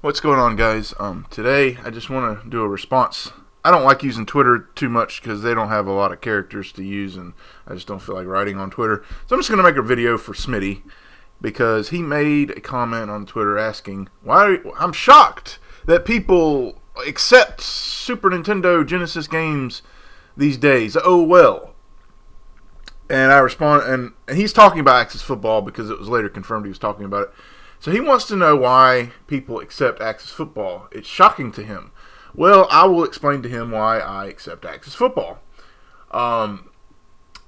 What's going on, guys? Today I just want to do a response. I don't like using Twitter too much because they don't have a lot of characters to use, and I just don't feel like writing on Twitter. So I'm just going to make a video for Smitty because he made a comment on Twitter asking why I'm shocked that people accept Super Nintendo Genesis games these days. Oh well. And I respond, and he's talking about Axis Football because it was later confirmed he was talking about it. So he wants to know why people accept Axis Football. It's shocking to him. Well, I will explain to him why I accept Axis Football. Now,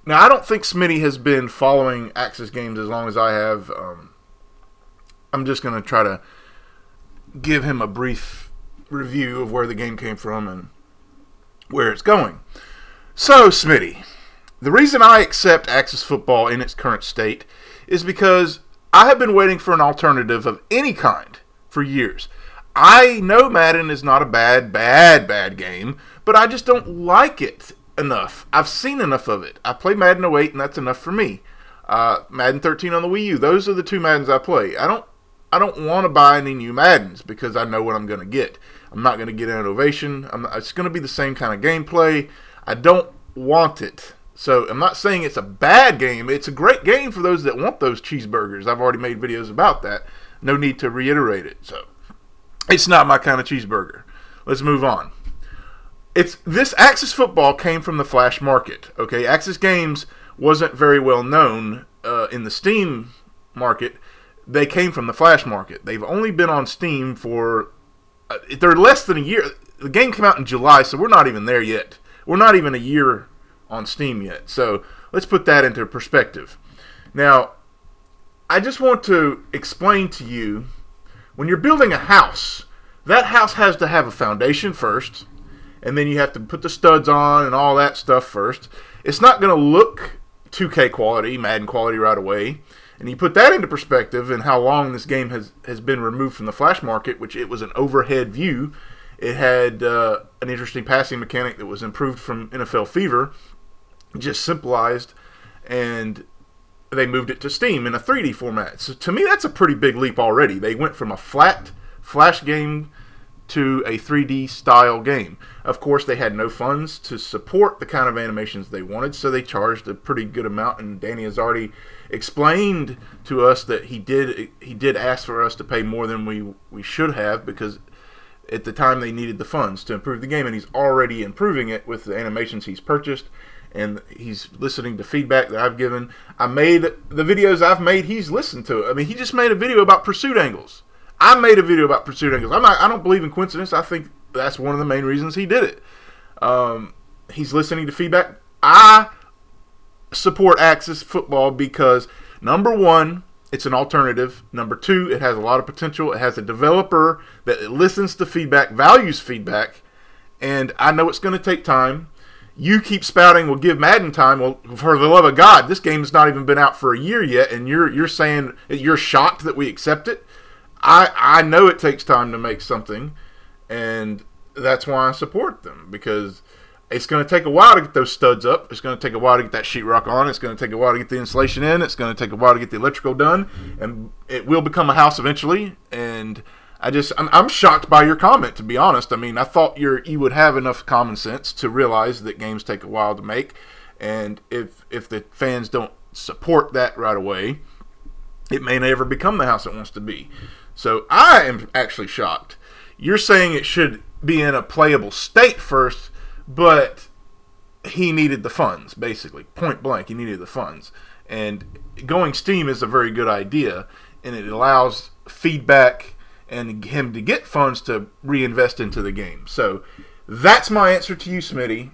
I don't think Smitty has been following Axis games as long as I have. I'm just going to try to give him a brief review of where the game came from and where it's going. So, Smitty, the reason I accept Axis Football in its current state is because I have been waiting for an alternative of any kind for years. I know Madden is not a bad game, but I just don't like it enough. I've seen enough of it. I play Madden 08, and that's enough for me. Madden 13 on the Wii U. Those are the two Maddens I play. I don't want to buy any new Maddens because I know what I'm going to get. I'm not going to get an innovation. It's going to be the same kind of gameplay. I don't want it. So I'm not saying it's a bad game. It's a great game for those that want those cheeseburgers. I've already made videos about that. No need to reiterate it. So it's not my kind of cheeseburger. Let's move on. This Axis Football came from the Flash market. Okay, Axis Games wasn't very well known in the Steam market. They came from the Flash market. They've only been on Steam for they're less than a year. The game came out in July, so we're not even there yet. We're not even a year on Steam yet. So let's put that into perspective. Now, I just want to explain to you, when you're building a house, that house has to have a foundation first, and then you have to put the studs on and all that stuff first. It's not going to look 2K quality, Madden quality right away. And you put that into perspective and how long this game has been removed from the Flash market, which it was an overhead view. It had an interesting passing mechanic that was improved from NFL Fever, just simplified, and they moved it to Steam in a 3D format. So to me, that's a pretty big leap already. They went from a flat Flash game to a 3D style game. Of course, they had no funds to support the kind of animations they wanted, so they charged a pretty good amount, and Danny has already explained to us that he did ask for us to pay more than we should have, because at the time they needed the funds to improve the game, and he's already improving it with the animations he's purchased, and he's listening to feedback that I've given. The videos I've made, he's listened to it. I mean, he just made a video about pursuit angles. I made a video about pursuit angles. I don't believe in coincidence. I think that's one of the main reasons he did it. He's listening to feedback. I support Axis Football because, number one, it's an alternative. Number two, it has a lot of potential. It has a developer that listens to feedback, values feedback, and I know it's going to take time. You keep spouting, we'll give Madden time. Well, for the love of God, this game's not even been out for a year yet, and you're saying you're shocked that we accept it? I know it takes time to make something, and that's why I support them, because it's going to take a while to get those studs up. It's going to take a while to get that sheetrock on. It's going to take a while to get the insulation in. It's going to take a while to get the electrical done, and it will become a house eventually. And I'm shocked by your comment, to be honest. I mean, I thought you would have enough common sense to realize that games take a while to make, and if the fans don't support that right away, it may never become the house it wants to be. So I am actually shocked. You're saying it should be in a playable state first, but he needed the funds, basically. Point blank, he needed the funds. And going Steam is a very good idea, and it allows feedback and him to get funds to reinvest into the game. So that's my answer to you, Smitty.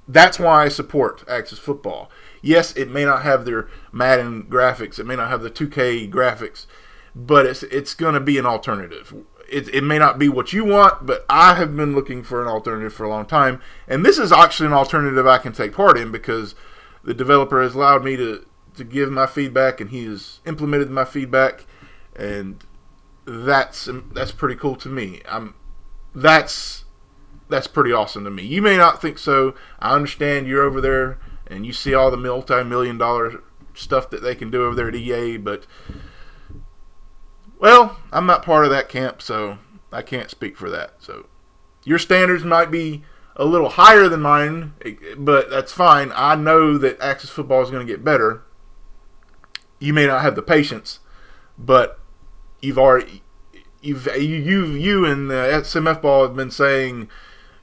That's why I support Axis Football. Yes, it may not have their Madden graphics. It may not have the 2K graphics, but it's going to be an alternative. It may not be what you want, but I have been looking for an alternative for a long time. And this is actually an alternative I can take part in because the developer has allowed me to give my feedback, and he has implemented my feedback, and that's pretty cool to me. That's pretty awesome to me. You may not think so. I understand you're over there and you see all the multi-million-dollar stuff that they can do over there at EA, but, well, I'm not part of that camp, so I can't speak for that. So your standards might be a little higher than mine, but that's fine. I know that Axis football is going to get better. You may not have the patience, but you and the SMF ball have been saying,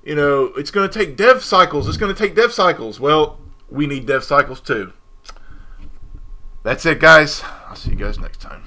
you know, it's going to take dev cycles. It's going to take dev cycles. Well, we need dev cycles too. That's it, guys. I'll see you guys next time.